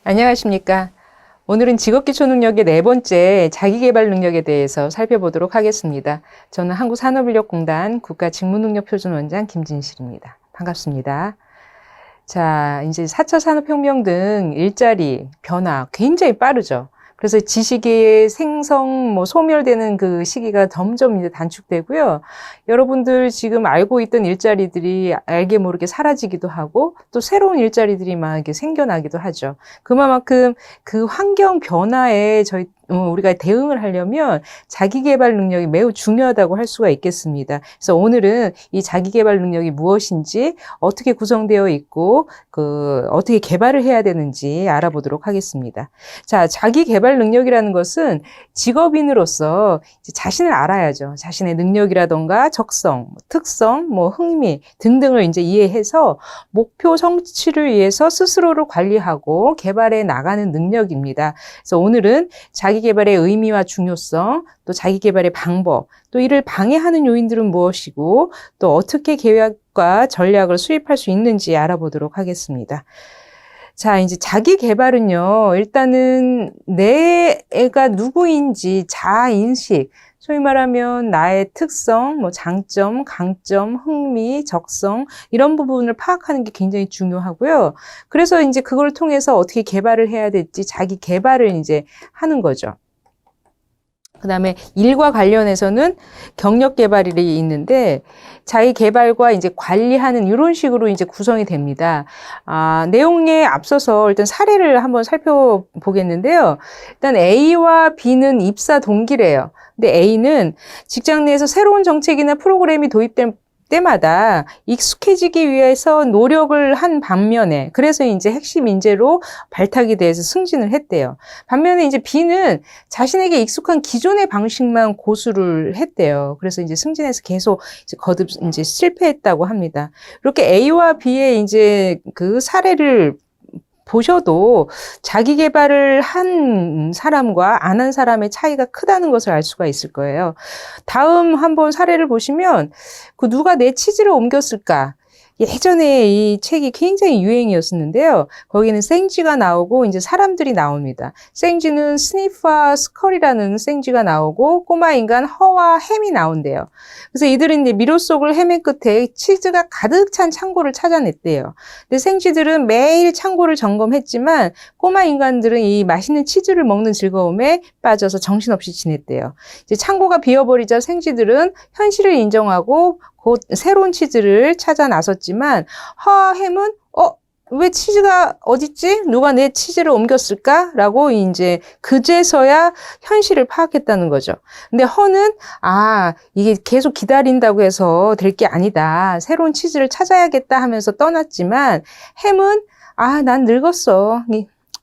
안녕하십니까. 오늘은 직업기초 능력의 네 번째 자기계발 능력에 대해서 살펴보도록 하겠습니다. 저는 한국산업인력공단 국가직무능력표준원장 김진실입니다. 반갑습니다. 자, 이제 4차 산업혁명 등 일자리 변화 굉장히 빠르죠. 그래서 지식의 생성, 소멸되는 그 시기가 점점 이제 단축되고요. 여러분들 지금 알고 있던 일자리들이 알게 모르게 사라지기도 하고 또 새로운 일자리들이 막 이렇게 생겨나기도 하죠. 그만큼 그 환경 변화에 우리가 대응을 하려면 자기계발 능력이 매우 중요하다고 할 수가 있겠습니다. 그래서 오늘은 이 자기계발 능력이 무엇인지, 어떻게 구성되어 있고, 어떻게 개발을 해야 되는지 알아보도록 하겠습니다. 자, 자기계발 능력이라는 것은 직업인으로서 이제 자신을 알아야죠. 자신의 능력이라던가 적성, 특성, 흥미 등등을 이제 이해해서 목표 성취를 위해서 스스로를 관리하고 개발해 나가는 능력입니다. 그래서 오늘은 자기계발의 의미와 중요성, 또 자기계발의 방법, 또 이를 방해하는 요인들은 무엇이고, 또 어떻게 계획과 전략을 수립할 수 있는지 알아보도록 하겠습니다. 자, 이제 자기계발은요, 일단은 내가 누구인지 자아인식, 소위 말하면 나의 특성, 장점, 강점, 흥미, 적성 이런 부분을 파악하는 게 굉장히 중요하고요. 그래서 이제 그걸 통해서 어떻게 개발을 해야 될지 자기 개발을 이제 하는 거죠. 그다음에 일과 관련해서는 경력 개발이 있는데 자기 개발과 이제 관리하는 이런 식으로 이제 구성이 됩니다. 내용에 앞서서 일단 사례를 한번 살펴보겠는데요. 일단 A와 B는 입사 동기래요. 근데 A는 직장 내에서 새로운 정책이나 프로그램이 도입될 때마다 익숙해지기 위해서 노력을 한 반면에, 그래서 이제 핵심 인재로 발탁이 돼서 승진을 했대요. 반면에 이제 B는 자신에게 익숙한 기존의 방식만 고수를 했대요. 그래서 이제 승진해서 계속 이제 거듭 이제 실패했다고 합니다. 이렇게 A와 B의 이제 그 사례를 보셔도 자기 개발을 한 사람과 안 한 사람의 차이가 크다는 것을 알 수가 있을 거예요. 다음 한번 사례를 보시면 누가 내 치즈를 옮겼을까? 예전에 이 책이 굉장히 유행이었었는데요. 거기는 생쥐가 나오고 이제 사람들이 나옵니다. 생쥐는 스니프와 스컬이라는 생쥐가 나오고 꼬마 인간 허와 햄이 나온대요. 그래서 이들은 이제 미로 속을 헤맨 끝에 치즈가 가득 찬 창고를 찾아냈대요. 근데 생쥐들은 매일 창고를 점검했지만 꼬마 인간들은 이 맛있는 치즈를 먹는 즐거움에 빠져서 정신없이 지냈대요. 이제 창고가 비어버리자 생쥐들은 현실을 인정하고 곧 새로운 치즈를 찾아 나섰지만 햄은 왜 치즈가 어딨지? 누가 내 치즈를 옮겼을까? 라고 이제 그제서야 현실을 파악했다는 거죠. 근데 허는 이게 계속 기다린다고 해서 될 게 아니다. 새로운 치즈를 찾아야겠다 하면서 떠났지만 햄은 난 늙었어.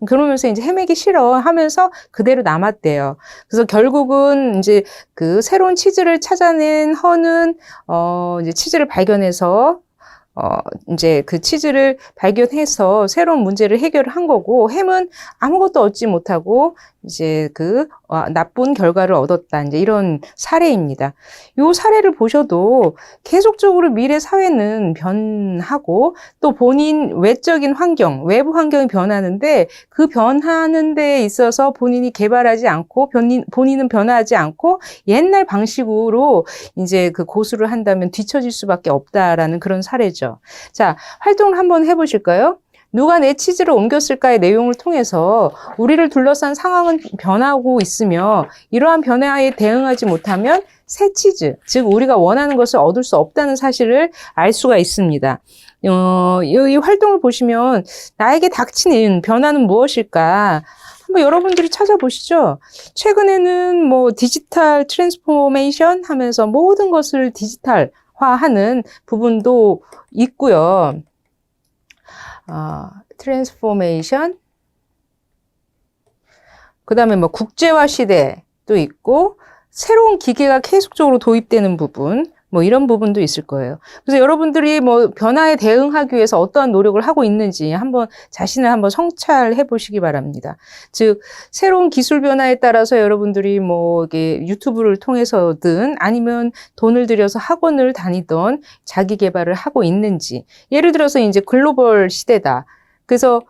그러면서 이제 헤매기 싫어 하면서 그대로 남았대요. 그래서 결국은 이제 그 새로운 치즈를 찾아낸 허는 이제 치즈를 발견해서 이제 그 치즈를 발견해서 새로운 문제를 해결한 거고, 햄은 아무것도 얻지 못하고 이제 나쁜 결과를 얻었다. 이제 이런 사례입니다. 이 사례를 보셔도 계속적으로 미래 사회는 변하고 또 본인 외적인 환경, 외부 환경이 변하는데 그 변하는 데 있어서 본인이 개발하지 않고 본인은 변화하지 않고 옛날 방식으로 이제 그 고수를 한다면 뒤처질 수밖에 없다라는 그런 사례죠. 자, 활동을 한번 해보실까요? 누가 내 치즈를 옮겼을까의 내용을 통해서 우리를 둘러싼 상황은 변하고 있으며 이러한 변화에 대응하지 못하면 새 치즈, 즉 우리가 원하는 것을 얻을 수 없다는 사실을 알 수가 있습니다. 이 활동을 보시면 나에게 닥치는 변화는 무엇일까? 한번 여러분들이 찾아보시죠. 최근에는 디지털 트랜스포메이션 하면서 모든 것을 디지털화하는 부분도 있고요. 트랜스포메이션, 그 다음에 국제화 시대도 있고 새로운 기계가 계속적으로 도입되는 부분, 이런 부분도 있을 거예요. 그래서 여러분들이 변화에 대응하기 위해서 어떠한 노력을 하고 있는지 자신을 한번 성찰해 보시기 바랍니다. 즉, 새로운 기술 변화에 따라서 여러분들이 이게 유튜브를 통해서든 아니면 돈을 들여서 학원을 다니던 자기 개발을 하고 있는지. 예를 들어서 이제 글로벌 시대다. 그래서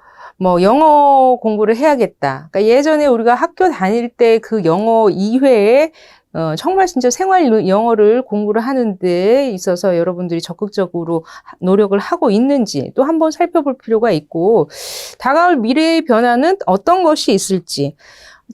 뭐 영어 공부를 해야겠다. 그러니까 예전에 우리가 학교 다닐 때 그 영어 이외에 정말 진짜 생활 영어를 공부를 하는 데 있어서 여러분들이 적극적으로 노력을 하고 있는지 또 한번 살펴볼 필요가 있고, 다가올 미래의 변화는 어떤 것이 있을지.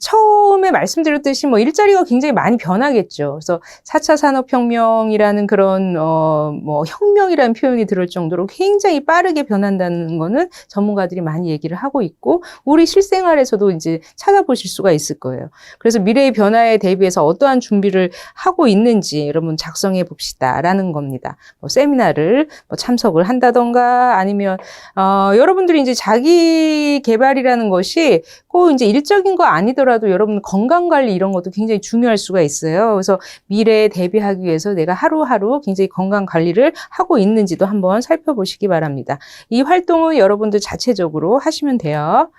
처음에 말씀드렸듯이 뭐 일자리가 굉장히 많이 변하겠죠. 그래서 4차 산업혁명이라는 그런 뭐 혁명이라는 표현이 들을 정도로 굉장히 빠르게 변한다는 거는 전문가들이 많이 얘기를 하고 있고, 우리 실생활에서도 이제 찾아보실 수가 있을 거예요. 그래서 미래의 변화에 대비해서 어떠한 준비를 하고 있는지 여러분 작성해 봅시다라는 겁니다. 뭐 세미나를 뭐 참석을 한다던가 아니면 여러분들이 이제 자기 개발이라는 것이 꼭 이제 일적인 거 아니더라도 여러분 건강관리 이런 것도 굉장히 중요할 수가 있어요. 그래서 미래에 대비하기 위해서 내가 하루하루 굉장히 건강관리를 하고 있는지도 한번 살펴보시기 바랍니다. 이 활동은 여러분들 자체적으로 하시면 돼요.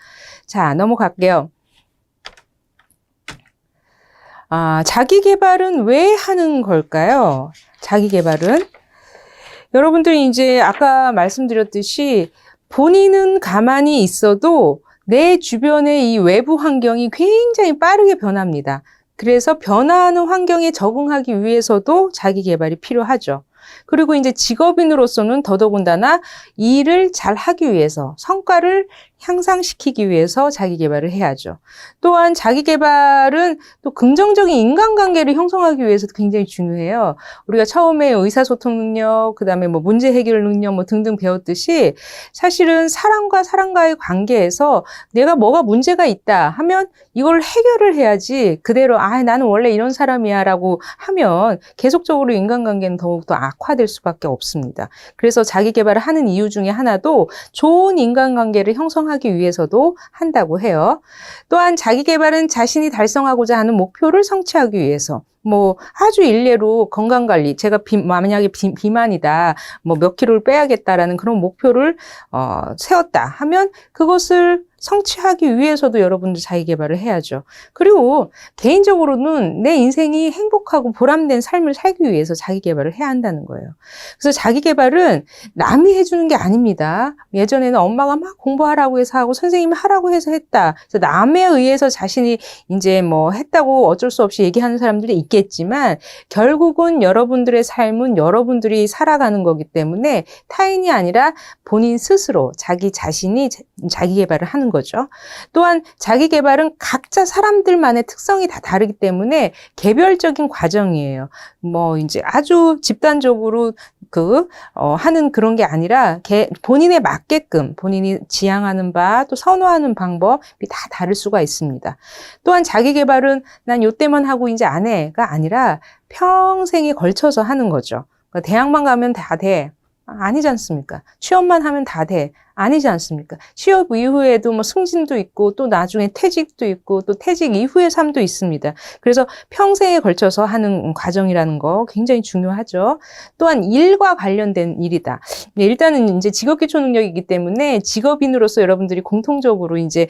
자, 넘어갈게요. 자기 개발은 왜 하는 걸까요? 자기 개발은 여러분들이 이제 아까 말씀드렸듯이 본인은 가만히 있어도 내 주변의 이 외부 환경이 굉장히 빠르게 변합니다. 그래서 변화하는 환경에 적응하기 위해서도 자기 개발이 필요하죠. 그리고 이제 직업인으로서는 더더군다나 일을 잘 하기 위해서, 성과를 향상시키기 위해서 자기 개발을 해야죠. 또한 자기 개발은 또 긍정적인 인간관계를 형성하기 위해서도 굉장히 중요해요. 우리가 처음에 의사소통 능력, 그 다음에 뭐 문제 해결 능력 뭐 등등 배웠듯이 사실은 사람과 사람과의 관계에서 내가 뭐가 문제가 있다 하면 이걸 해결을 해야지, 그대로 나는 원래 이런 사람이야 라고 하면 계속적으로 인간관계는 더욱더 악화될 수밖에 없습니다. 그래서 자기 개발을 하는 이유 중에 하나도 좋은 인간관계를 형성하기 위해서도 한다고 해요. 또한 자기 개발은 자신이 달성하고자 하는 목표를 성취하기 위해서, 뭐 아주 일례로 건강관리, 제가 만약에 비만이다, 뭐 몇 킬로를 빼야겠다라는 그런 목표를 세웠다 하면 그것을 성취하기 위해서도 여러분들 자기 개발을 해야죠. 그리고 개인적으로는 내 인생이 행복하고 보람된 삶을 살기 위해서 자기 개발을 해야 한다는 거예요. 그래서 자기 개발은 남이 해주는 게 아닙니다. 예전에는 엄마가 막 공부하라고 해서 하고 선생님이 하라고 해서 했다. 그래서 남에 의해서 자신이 이제 뭐 했다고 어쩔 수 없이 얘기하는 사람들이 있겠지만, 결국은 여러분들의 삶은 여러분들이 살아가는 거기 때문에 타인이 아니라 본인 스스로 자기 자신이 자기 개발을 하는 거죠. 또한 자기 개발은 각자 사람들만의 특성이 다 다르기 때문에 개별적인 과정이에요. 뭐 이제 아주 집단적으로 하는 그런 게 아니라 본인에 맞게끔 본인이 지향하는 바 또 선호하는 방법이 다 다를 수가 있습니다. 또한 자기 개발은 난 요때만 하고 이제 안 해가 아니라 평생에 걸쳐서 하는 거죠. 그러니까 대학만 가면 다 돼. 아니지 않습니까? 취업만 하면 다 돼. 아니지 않습니까? 취업 이후에도 뭐 승진도 있고 또 나중에 퇴직도 있고 또 퇴직 이후의 삶도 있습니다. 그래서 평생에 걸쳐서 하는 과정이라는 거 굉장히 중요하죠. 또한 일과 관련된 일이다. 일단은 이제 직업기초 능력이기 때문에 직업인으로서 여러분들이 공통적으로 이제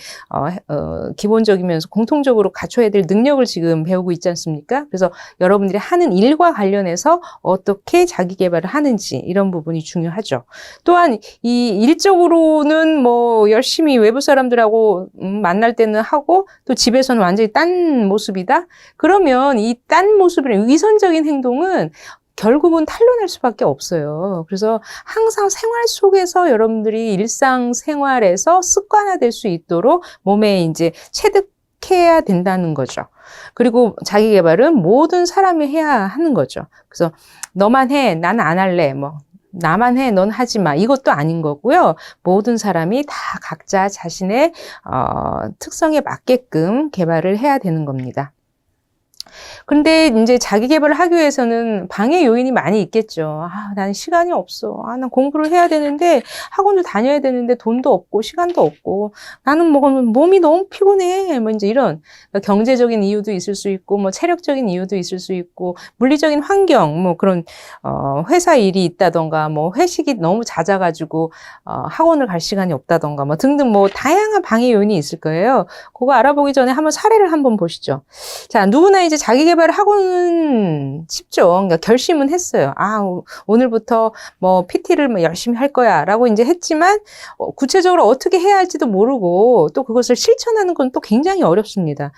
기본적이면서 공통적으로 갖춰야 될 능력을 지금 배우고 있지 않습니까? 그래서 여러분들이 하는 일과 관련해서 어떻게 자기 개발을 하는지 이런 부분이 중요하죠. 또한 이 일적으로는 뭐 열심히 외부 사람들하고 만날 때는 하고 또 집에서는 완전히 딴 모습이다? 그러면 이 딴 모습이나 위선적인 행동은 결국은 탄로날 수밖에 없어요. 그래서 항상 생활 속에서 여러분들이 일상생활에서 습관화될 수 있도록 몸에 이제 체득해야 된다는 거죠. 그리고 자기 개발은 모든 사람이 해야 하는 거죠. 그래서 너만 해, 나는 안 할래, 뭐 나만 해, 넌 하지 마. 이것도 아닌 거고요. 모든 사람이 다 각자 자신의 특성에 맞게끔 개발을 해야 되는 겁니다. 근데 이제 자기 개발을 하기 위해서는 방해 요인이 많이 있겠죠. 나는 시간이 없어. 난 공부를 해야 되는데, 학원도 다녀야 되는데, 돈도 없고, 시간도 없고, 나는 뭐, 몸이 너무 피곤해. 뭐, 이제 이런, 경제적인 이유도 있을 수 있고, 뭐, 체력적인 이유도 있을 수 있고, 물리적인 환경, 뭐, 그런, 회사 일이 있다던가, 뭐, 회식이 너무 잦아가지고, 학원을 갈 시간이 없다던가, 뭐, 등등 뭐, 다양한 방해 요인이 있을 거예요. 그거 알아보기 전에 한번 사례를 한번 보시죠. 자, 누구나 이제 자기 개발을 하고는 싶죠. 그러니까 결심은 했어요. 오늘부터 뭐 PT를 뭐 열심히 할 거야 라고 이제 했지만, 구체적으로 어떻게 해야 할지도 모르고 또 그것을 실천하는 건 또 굉장히 어렵습니다.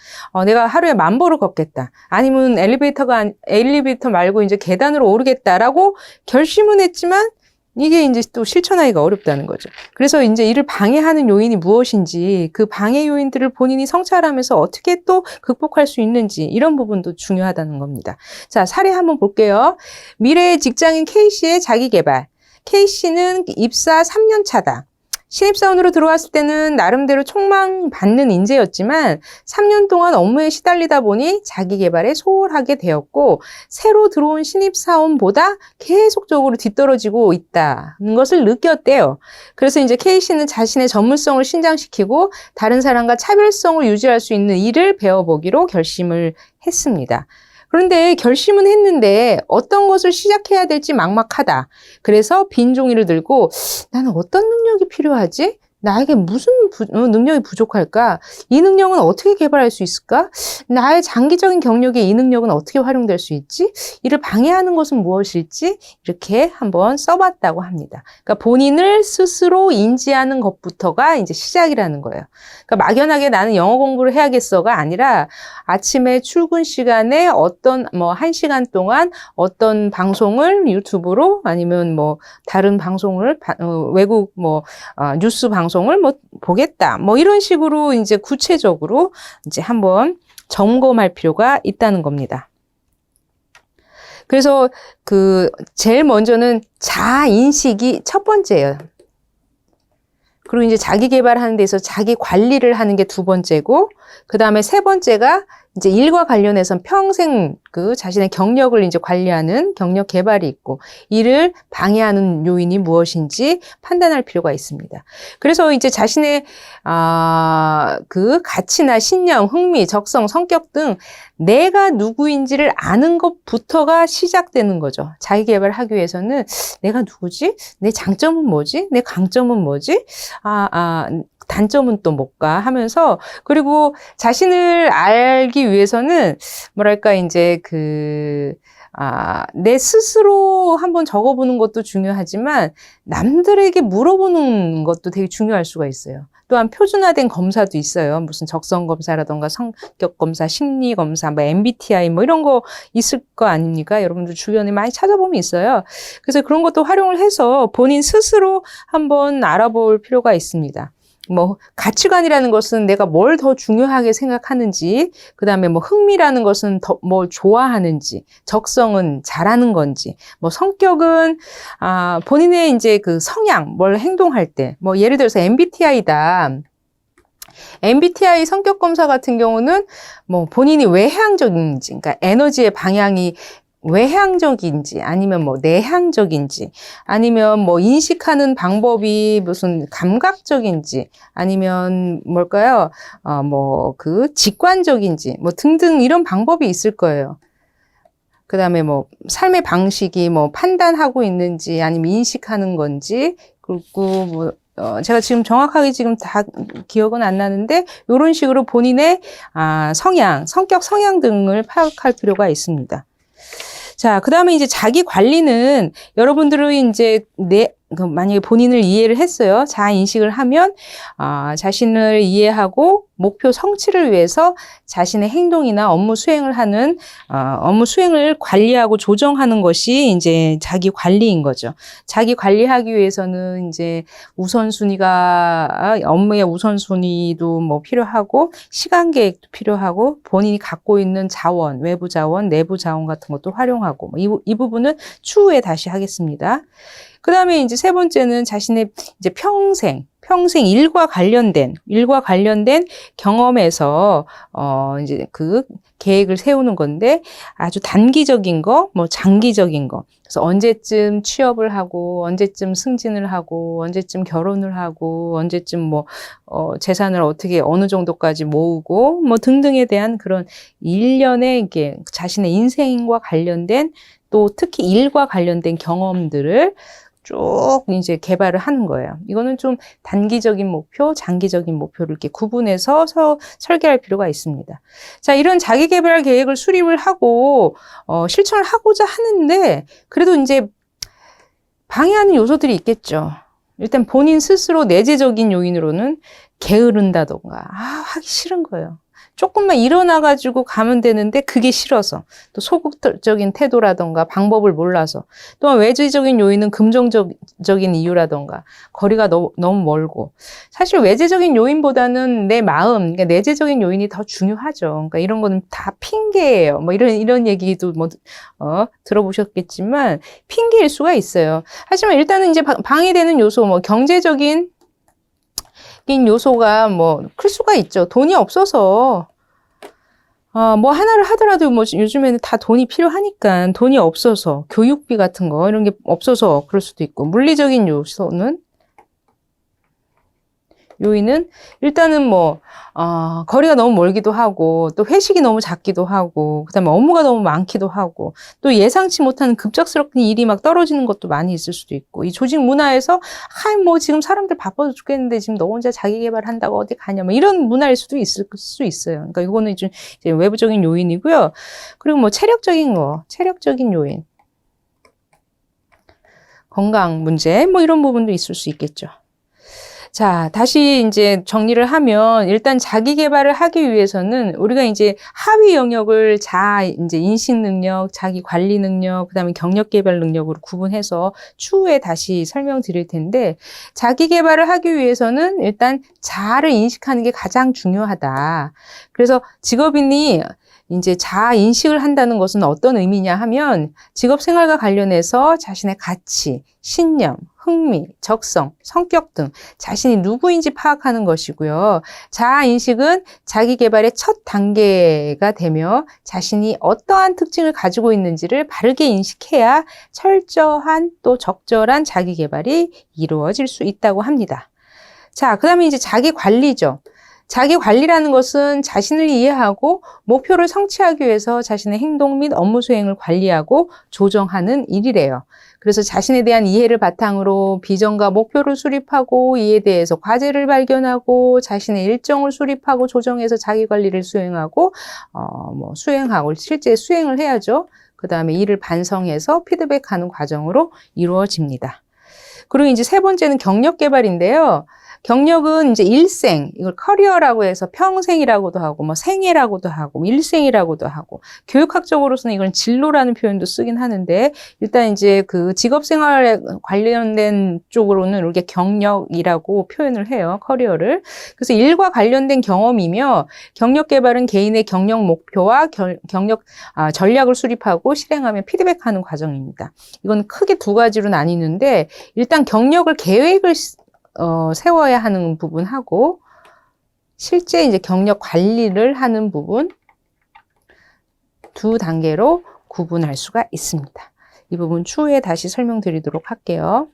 내가 하루에 10,000보를 걷겠다. 아니면 엘리베이터 말고 이제 계단으로 오르겠다라고 결심은 했지만, 이게 이제 또 실천하기가 어렵다는 거죠. 그래서 이제 이를 방해하는 요인이 무엇인지, 그 방해 요인들을 본인이 성찰하면서 어떻게 또 극복할 수 있는지, 이런 부분도 중요하다는 겁니다. 자, 사례 한번 볼게요. 미래의 직장인 K씨의 자기개발. K씨는 입사 3년 차다. 신입사원으로 들어왔을 때는 나름대로 촉망받는 인재였지만 3년 동안 업무에 시달리다 보니 자기 개발에 소홀하게 되었고, 새로 들어온 신입사원보다 계속적으로 뒤떨어지고 있다는 것을 느꼈대요. 그래서 이제 K씨는 자신의 전문성을 신장시키고 다른 사람과 차별성을 유지할 수 있는 일을 배워보기로 결심을 했습니다. 그런데 결심은 했는데 어떤 것을 시작해야 될지 막막하다. 그래서 빈 종이를 들고 나는 어떤 능력이 필요하지? 나에게 무슨 능력이 부족할까? 이 능력은 어떻게 개발할 수 있을까? 나의 장기적인 경력에 이 능력은 어떻게 활용될 수 있지? 이를 방해하는 것은 무엇일지? 이렇게 한번 써봤다고 합니다. 그러니까 본인을 스스로 인지하는 것부터가 이제 시작이라는 거예요. 그러니까 막연하게 나는 영어 공부를 해야겠어가 아니라 아침에 출근 시간에 어떤 1시간 동안 어떤 방송을 유튜브로 아니면 뭐 다른 방송을 외국 뉴스 방송을 보겠다. 이런 식으로 이제 구체적으로 이제 한번 점검할 필요가 있다는 겁니다. 그래서 제일 먼저는 자아 인식이 첫 번째예요. 그리고 이제 자기 개발하는 데서 자기 관리를 하는 게 두 번째고, 그 다음에 세 번째가 이제 일과 관련해서 평생 자신의 경력을 이제 관리하는 경력 개발이 있고, 이를 방해하는 요인이 무엇인지 판단할 필요가 있습니다. 그래서 이제 자신의 가치나 신념, 흥미, 적성, 성격 등 내가 누구인지를 아는 것부터가 시작되는 거죠. 자기 개발을 하기 위해서는 내가 누구지? 내 장점은 뭐지? 내 강점은 뭐지? 단점은 또 뭘까 하면서, 그리고 자신을 알기 위해서는 뭐랄까 이제 내 스스로 한번 적어보는 것도 중요하지만 남들에게 물어보는 것도 되게 중요할 수가 있어요. 또한 표준화된 검사도 있어요. 무슨 적성 검사라던가 성격 검사, 심리 검사, MBTI 이런 거 있을 거 아닙니까? 여러분들 주변에 많이 찾아보면 있어요. 그래서 그런 것도 활용을 해서 본인 스스로 한번 알아볼 필요가 있습니다. 가치관이라는 것은 내가 뭘 더 중요하게 생각하는지, 그 다음에 흥미라는 것은 뭘 좋아하는지, 적성은 잘하는 건지, 성격은, 본인의 이제 성향, 뭘 행동할 때, 예를 들어서 MBTI다. MBTI 성격 검사 같은 경우는 본인이 외향적인지, 그러니까 에너지의 방향이 외향적인지 아니면 내향적인지, 아니면 인식하는 방법이 무슨 감각적인지, 아니면 뭘까요? 직관적인지 등등 이런 방법이 있을 거예요. 그 다음에 삶의 방식이 판단하고 있는지 아니면 인식하는 건지, 그리고 제가 지금 정확하게 지금 다 기억은 안 나는데, 이런 식으로 본인의 성격 성향 등을 파악할 필요가 있습니다. 자, 그 다음에 이제 자기 관리는 여러분들은 이제 만약에 본인을 이해를 했어요. 자아 인식을 하면, 자신을 이해하고 목표 성취를 위해서 자신의 행동이나 업무 수행을 관리하고 조정하는 것이 이제 자기 관리인 거죠. 자기 관리하기 위해서는 이제 업무의 우선순위도 필요하고, 시간 계획도 필요하고, 본인이 갖고 있는 자원, 외부 자원, 내부 자원 같은 것도 활용하고, 이 부분은 추후에 다시 하겠습니다. 그 다음에 이제 세 번째는 자신의 이제 평생 일과 관련된 경험에서, 이제 계획을 세우는 건데, 아주 단기적인 거, 장기적인 거. 그래서 언제쯤 취업을 하고, 언제쯤 승진을 하고, 언제쯤 결혼을 하고, 언제쯤 재산을 어떻게 어느 정도까지 모으고, 등등에 대한 그런 일련의 이게 자신의 인생과 관련된, 또 특히 일과 관련된 경험들을 쭉 이제 개발을 하는 거예요. 이거는 좀 단기적인 목표, 장기적인 목표를 이렇게 구분해서 설계할 필요가 있습니다. 자, 이런 자기 개발 계획을 수립을 하고 실천을 하고자 하는데 그래도 이제 방해하는 요소들이 있겠죠. 일단 본인 스스로 내재적인 요인으로는 게으른다던가 하기 싫은 거예요. 조금만 일어나가지고 가면 되는데 그게 싫어서, 또 소극적인 태도라던가 방법을 몰라서, 또한 외재적인 요인은 긍정적인 이유라던가 거리가 너무 멀고, 사실 외재적인 요인보다는 내 마음, 그러니까 내재적인 요인이 더 중요하죠. 그러니까 이런 거는 다 핑계예요. 뭐 이런 얘기도 들어보셨겠지만 핑계일 수가 있어요. 하지만 일단은 이제 방해되는 요소, 뭐 경제적인 요소가 뭐 클 수가 있죠. 돈이 없어서 뭐 하나를 하더라도 뭐 요즘에는 다 돈이 필요하니까, 돈이 없어서 교육비 같은 거 이런 게 없어서 그럴 수도 있고, 물리적인 요인은 일단은 뭐 거리가 너무 멀기도 하고, 또 회식이 너무 잦기도 하고, 그다음에 업무가 너무 많기도 하고, 또 예상치 못한 급작스럽게 일이 막 떨어지는 것도 많이 있을 수도 있고, 이 조직 문화에서 뭐 지금 사람들 바빠서 죽겠는데 지금 너 혼자 자기 개발한다고 어디 가냐, 뭐 이런 문화일 수도 있을 수 있어요. 그러니까 이거는 이제 외부적인 요인이고요. 그리고 뭐 체력적인 요인, 건강 문제, 뭐 이런 부분도 있을 수 있겠죠. 자, 다시 이제 정리를 하면, 일단 자기 개발을 하기 위해서는 우리가 이제 하위 영역을 이제 인식 능력, 자기 관리 능력, 그다음에 경력 개발 능력으로 구분해서 추후에 다시 설명드릴 텐데, 자기 개발을 하기 위해서는 일단 자아를 인식하는 게 가장 중요하다. 그래서 직업인이 이제 자아 인식을 한다는 것은 어떤 의미냐 하면, 직업 생활과 관련해서 자신의 가치, 신념, 흥미, 적성, 성격 등 자신이 누구인지 파악하는 것이고요. 자아 인식은 자기 개발의 첫 단계가 되며, 자신이 어떠한 특징을 가지고 있는지를 바르게 인식해야 철저한 또 적절한 자기 개발이 이루어질 수 있다고 합니다. 자, 그다음에 이제 자기 관리죠. 자기 관리라는 것은 자신을 이해하고 목표를 성취하기 위해서 자신의 행동 및 업무 수행을 관리하고 조정하는 일이래요. 그래서 자신에 대한 이해를 바탕으로 비전과 목표를 수립하고, 이에 대해서 과제를 발견하고, 자신의 일정을 수립하고 조정해서 자기 관리를 수행하고, 실제 수행을 해야죠. 그 다음에 이를 반성해서 피드백하는 과정으로 이루어집니다. 그리고 이제 세 번째는 경력 개발인데요. 경력은 이제 일생, 이걸 커리어라고 해서 평생이라고도 하고, 뭐 생애라고도 하고, 뭐 일생이라고도 하고, 교육학적으로서는 이건 진로라는 표현도 쓰긴 하는데, 일단 이제 그 직업생활에 관련된 쪽으로는 이렇게 경력이라고 표현을 해요, 커리어를. 그래서 일과 관련된 경험이며, 경력 개발은 개인의 경력 목표와 전략을 수립하고 실행하며 피드백하는 과정입니다. 이건 크게 두 가지로 나뉘는데, 일단 경력을 계획을 세워야 하는 부분하고, 실제 이제 경력 관리를 하는 부분, 두 단계로 구분할 수가 있습니다. 이 부분 추후에 다시 설명드리도록 할게요.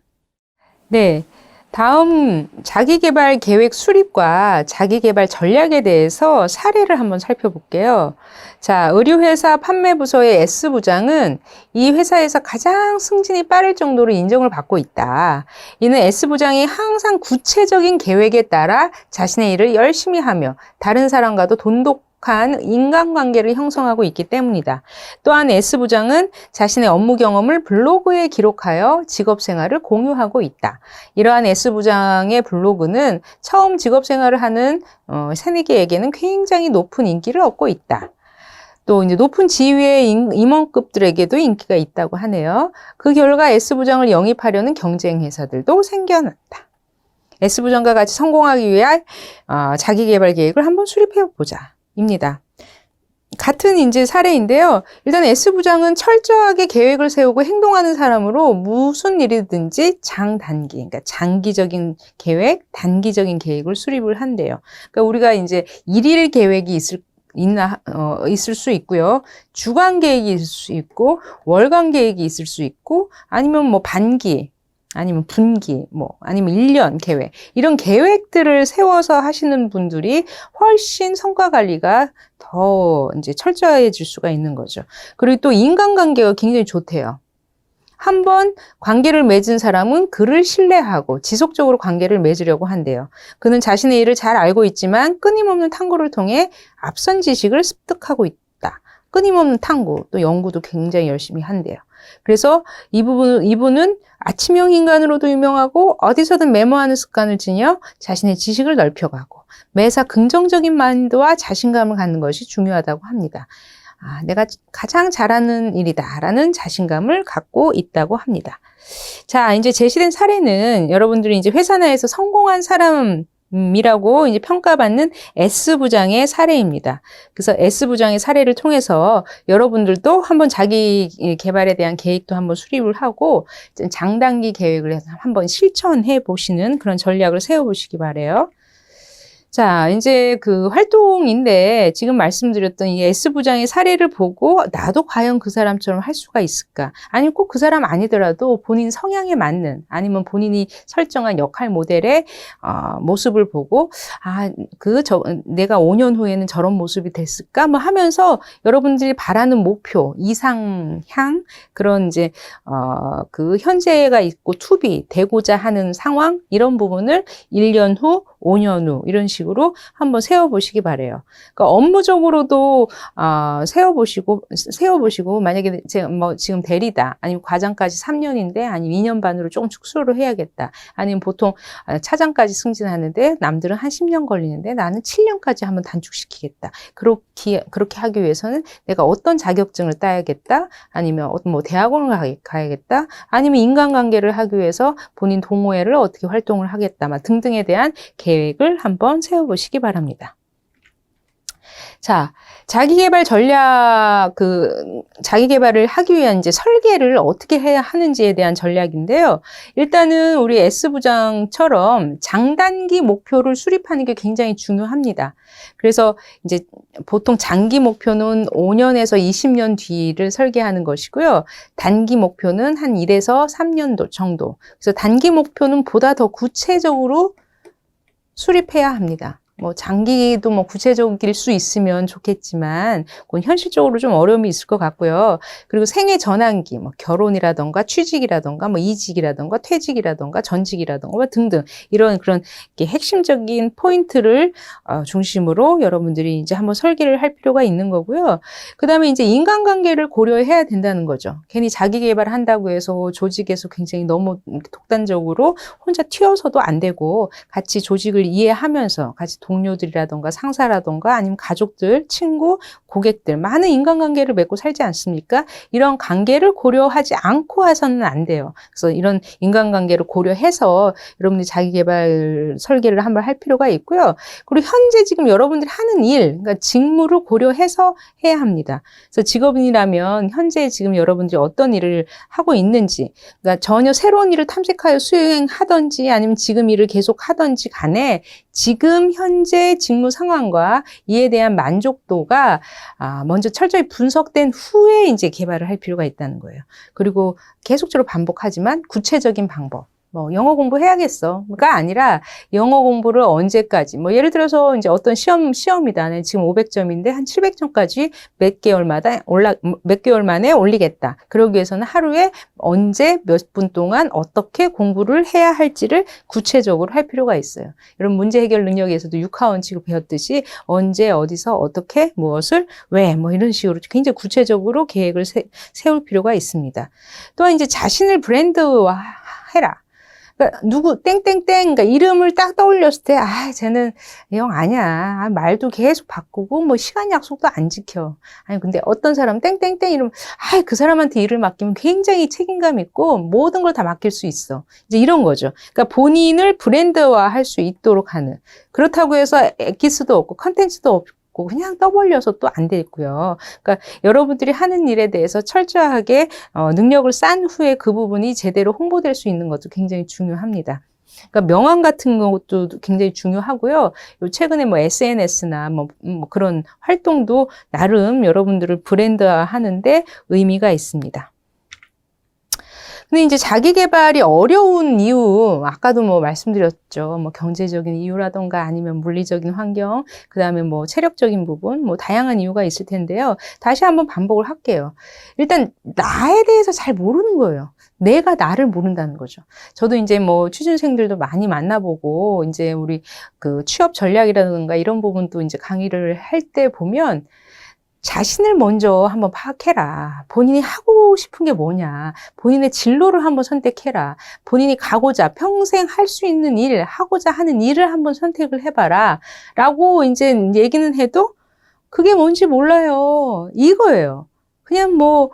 네. 다음 자기개발 계획 수립과 자기개발 전략에 대해서 사례를 한번 살펴볼게요. 자, 의류회사 판매부서의 S부장은 이 회사에서 가장 승진이 빠를 정도로 인정을 받고 있다. 이는 S부장이 항상 구체적인 계획에 따라 자신의 일을 열심히 하며 다른 사람과도 돈독한 인간관계를 형성하고 있기 때문이다. 또한 S부장은 자신의 업무 경험을 블로그에 기록하여 직업생활을 공유하고 있다. 이러한 S부장의 블로그는 처음 직업생활을 하는 새내기에게는 굉장히 높은 인기를 얻고 있다. 또 이제 높은 지위의 임원급들에게도 인기가 있다고 하네요. 그 결과 S부장을 영입하려는 경쟁 회사들도 생겨났다. S부장과 같이 성공하기 위한 자기개발 계획을 한번 수립해 보자. 입니다. 같은 이제 사례인데요. 일단 S부장은 철저하게 계획을 세우고 행동하는 사람으로 무슨 일이든지 장단기, 그러니까 장기적인 계획, 단기적인 계획을 수립을 한대요. 그러니까 우리가 이제 일일 계획이 있을 수 있고요. 주간 계획이 있을 수 있고, 월간 계획이 있을 수 있고, 아니면 뭐 반기, 아니면 분기, 아니면 1년 계획. 이런 계획들을 세워서 하시는 분들이 훨씬 성과 관리가 더 이제 철저해질 수가 있는 거죠. 그리고 또 인간관계가 굉장히 좋대요. 한번 관계를 맺은 사람은 그를 신뢰하고 지속적으로 관계를 맺으려고 한대요. 그는 자신의 일을 잘 알고 있지만 끊임없는 탐구를 통해 앞선 지식을 습득하고 있다. 끊임없는 탐구, 또 연구도 굉장히 열심히 한대요. 그래서 이분은 아침형 인간으로도 유명하고 어디서든 메모하는 습관을 지녀 자신의 지식을 넓혀가고 매사 긍정적인 마인드와 자신감을 갖는 것이 중요하다고 합니다. 내가 가장 잘하는 일이다라는 자신감을 갖고 있다고 합니다. 자, 이제 제시된 사례는 여러분들이 이제 회사 내에서 성공한 사람이라고 이제 평가받는 S부장의 사례입니다. 그래서 S부장의 사례를 통해서 여러분들도 한번 자기 개발에 대한 계획도 한번 수립을 하고 장단기 계획을 해서 한번 실천해 보시는 그런 전략을 세워 보시기 바라요. 자, 이제 그 활동인데 지금 말씀드렸던 이 S부장의 사례를 보고 나도 과연 그 사람처럼 할 수가 있을까? 아니면 꼭 그 사람 아니더라도 본인 성향에 맞는 아니면 본인이 설정한 역할 모델의 모습을 보고 내가 5년 후에는 저런 모습이 됐을까? 뭐 하면서 여러분들이 바라는 목표, 이상향 그런 이제 그 현재가 있고 투비 되고자 하는 상황 이런 부분을 1년 후 5년 후 이런 식으로 한번 세워보시기 바래요. 그러니까 업무적으로도 세워보시고 만약에 제가 뭐 지금 대리다 아니면 과장까지 3년인데 아니면 2년 반으로 조금 축소를 해야겠다. 아니면 보통 차장까지 승진하는데 남들은 한 10년 걸리는데 나는 7년까지 한번 단축시키겠다. 그렇게 하기 위해서는 내가 어떤 자격증을 따야겠다. 아니면 뭐 대학원을 가야겠다. 아니면 인간관계를 하기 위해서 본인 동호회를 어떻게 활동을 하겠다. 등등에 대한 계획을 한번 세워보시기 바랍니다. 자, 자기개발 전략, 자기개발을 하기 위한 이제 설계를 어떻게 해야 하는지에 대한 전략인데요. 일단은 우리 S부장처럼 장단기 목표를 수립하는 게 굉장히 중요합니다. 그래서 이제 보통 장기 목표는 5년에서 20년 뒤를 설계하는 것이고요. 단기 목표는 한 1에서 3년 정도. 그래서 단기 목표는 보다 더 구체적으로 수립해야 합니다. 뭐 장기도 뭐 구체적일 수 있으면 좋겠지만 그건 현실적으로 좀 어려움이 있을 것 같고요. 그리고 생애 전환기, 뭐 결혼이라던가 취직이라던가 뭐 이직이라던가 퇴직이라던가 전직이라던가 등등 이런 그런 핵심적인 포인트를 중심으로 여러분들이 이제 한번 설계를 할 필요가 있는 거고요. 그다음에 이제 인간관계를 고려해야 된다는 거죠. 괜히 자기 개발을 한다고 해서 조직에서 굉장히 너무 독단적으로 혼자 튀어서도 안 되고 같이 조직을 이해하면서 같이 동료들이라던가 상사라던가 아니면 가족들, 친구, 고객들 많은 인간관계를 맺고 살지 않습니까? 이런 관계를 고려하지 않고 해서는 안 돼요. 그래서 이런 인간관계를 고려해서 여러분들이 자기계발 설계를 한번 할 필요가 있고요. 그리고 현재 지금 여러분들이 하는 일, 그러니까 직무를 고려해서 해야 합니다. 그래서 직업인이라면 현재 지금 여러분들이 어떤 일을 하고 있는지, 그러니까 전혀 새로운 일을 탐색하여 수행하든지 아니면 지금 일을 계속 하든지 간에 지금 현재 직무 상황과 이에 대한 만족도가 먼저 철저히 분석된 후에 이제 개발을 할 필요가 있다는 거예요. 그리고 계속적으로 반복하지만 구체적인 방법. 뭐 영어 공부해야겠어가 아니라 영어 공부를 언제까지 뭐 예를 들어서 이제 어떤 시험이다. 지금 500점인데 한 700점까지 몇 개월 만에 올리겠다. 그러기 위해서는 하루에 언제 몇 분 동안 어떻게 공부를 해야 할지를 구체적으로 할 필요가 있어요. 이런 문제 해결 능력에서도 6하 원칙을 배웠듯이 언제 어디서 어떻게 무엇을 왜 뭐 이런 식으로 굉장히 구체적으로 계획을 세울 필요가 있습니다. 또한 이제 자신을 브랜드화 해라. 그러니까 누구 땡땡땡 그러니까 이름을 딱 떠올렸을 때 쟤는 영 아니야. 말도 계속 바꾸고 뭐 시간 약속도 안 지켜. 아니 근데 어떤 사람 땡땡땡 이러면 그 사람한테 일을 맡기면 굉장히 책임감 있고 모든 걸 다 맡길 수 있어. 이제 이런 거죠. 그러니까 본인을 브랜드화 할 수 있도록 하는. 그렇다고 해서 엑기스도 없고 컨텐츠도 없고 그냥 떠벌려서 또 안 되고요. 그러니까 여러분들이 하는 일에 대해서 철저하게 능력을 쌓은 후에 그 부분이 제대로 홍보될 수 있는 것도 굉장히 중요합니다. 그러니까 명함 같은 것도 굉장히 중요하고요. 최근에 뭐 SNS나 뭐 그런 활동도 나름 여러분들을 브랜드화 하는데 의미가 있습니다. 근데 이제 자기 개발이 어려운 이유, 아까도 뭐 말씀드렸죠. 뭐 경제적인 이유라던가 아니면 물리적인 환경, 그 다음에 뭐 체력적인 부분, 뭐 다양한 이유가 있을 텐데요. 다시 한번 반복을 할게요. 일단 나에 대해서 잘 모르는 거예요. 내가 나를 모른다는 거죠. 저도 이제 뭐 취준생들도 많이 만나보고, 이제 우리 그 취업 전략이라든가 이런 부분도 이제 강의를 할 때 보면, 자신을 먼저 한번 파악해라. 본인이 하고 싶은 게 뭐냐. 본인의 진로를 한번 선택해라. 본인이 가고자 평생 할 수 있는 일, 하고자 하는 일을 한번 선택을 해봐라. 라고 이제 얘기는 해도 그게 뭔지 몰라요. 이거예요. 그냥 뭐,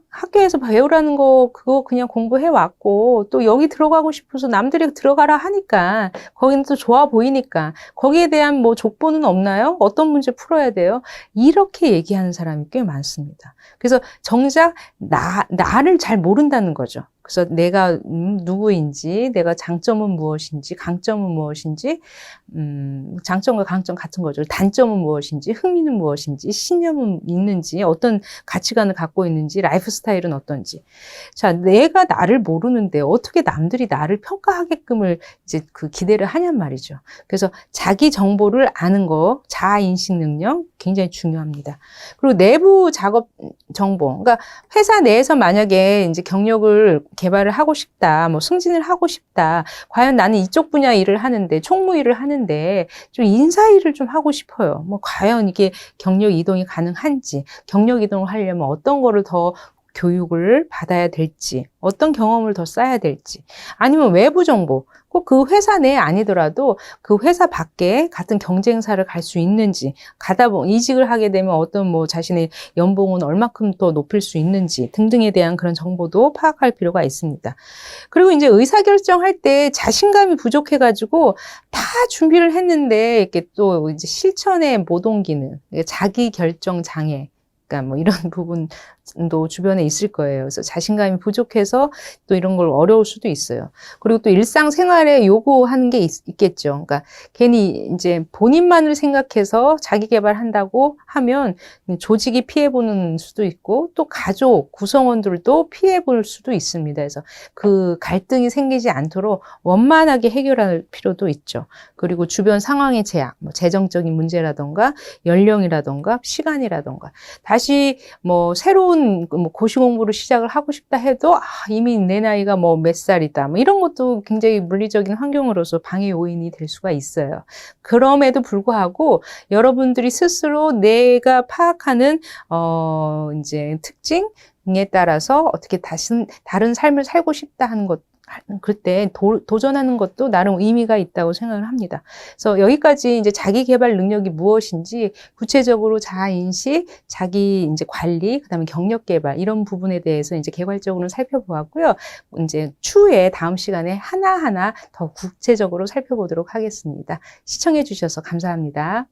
학교에서 배우라는 거, 그거 그냥 공부해 왔고, 또 여기 들어가고 싶어서 남들이 들어가라 하니까, 거기는 또 좋아 보이니까, 거기에 대한 뭐 족보는 없나요? 어떤 문제 풀어야 돼요? 이렇게 얘기하는 사람이 꽤 많습니다. 그래서 정작 나를 잘 모른다는 거죠. 그래서 내가 누구인지, 내가 장점은 무엇인지, 강점은 무엇인지, 장점과 강점 같은 거죠. 단점은 무엇인지, 흥미는 무엇인지, 신념은 있는지, 어떤 가치관을 갖고 있는지, 라이프 스타일은 어떤지. 자, 내가 나를 모르는데 어떻게 남들이 나를 평가하게끔을 이제 그 기대를 하냔 말이죠. 그래서 자기 정보를 아는 거, 자아 인식 능력 굉장히 중요합니다. 그리고 내부 작업 정보. 그러니까 회사 내에서 만약에 이제 경력을 개발을 하고 싶다, 뭐 승진을 하고 싶다. 과연 나는 이쪽 분야 일을 하는데, 총무 일을 하는데, 좀 인사 일을 좀 하고 싶어요. 뭐 과연 이게 경력 이동이 가능한지, 경력 이동을 하려면 어떤 거를 더 교육을 받아야 될지, 어떤 경험을 더 쌓아야 될지, 아니면 외부 정보, 꼭 그 회사 내 아니더라도 그 회사 밖에 같은 경쟁사를 갈 수 있는지, 가다 보면 이직을 하게 되면 어떤 뭐 자신의 연봉은 얼마큼 더 높일 수 있는지 등등에 대한 그런 정보도 파악할 필요가 있습니다. 그리고 이제 의사결정할 때 자신감이 부족해가지고 다 준비를 했는데 이렇게 또 이제 실천에 못 옮기는 자기 결정 장애. 그러니까 뭐 이런 부분도 주변에 있을 거예요. 그래서 자신감이 부족해서 또 이런 걸 어려울 수도 있어요. 그리고 또 일상생활에 요구하는 게 있겠죠. 그러니까 괜히 이제 본인만을 생각해서 자기 개발한다고 하면 조직이 피해보는 수도 있고 또 가족, 구성원들도 피해볼 수도 있습니다. 그래서 그 갈등이 생기지 않도록 원만하게 해결할 필요도 있죠. 그리고 주변 상황의 제약, 뭐 재정적인 문제라던가 연령이라던가 시간이라던가 다시 뭐 새로운 뭐 고시 공부를 시작을 하고 싶다 해도 이미 내 나이가 뭐 몇 살이다 뭐 이런 것도 굉장히 물리적인 환경으로서 방해 요인이 될 수가 있어요. 그럼에도 불구하고 여러분들이 스스로 내가 파악하는 이제 특징에 따라서 어떻게 다른 삶을 살고 싶다 하는 것 그때 도전하는 것도 나름 의미가 있다고 생각을 합니다. 그래서 여기까지 이제 자기 개발 능력이 무엇인지 구체적으로 자아 인식, 자기 이제 관리, 그다음에 경력 개발 이런 부분에 대해서 이제 개괄적으로 살펴보았고요. 이제 추후에 다음 시간에 하나하나 더 구체적으로 살펴보도록 하겠습니다. 시청해 주셔서 감사합니다.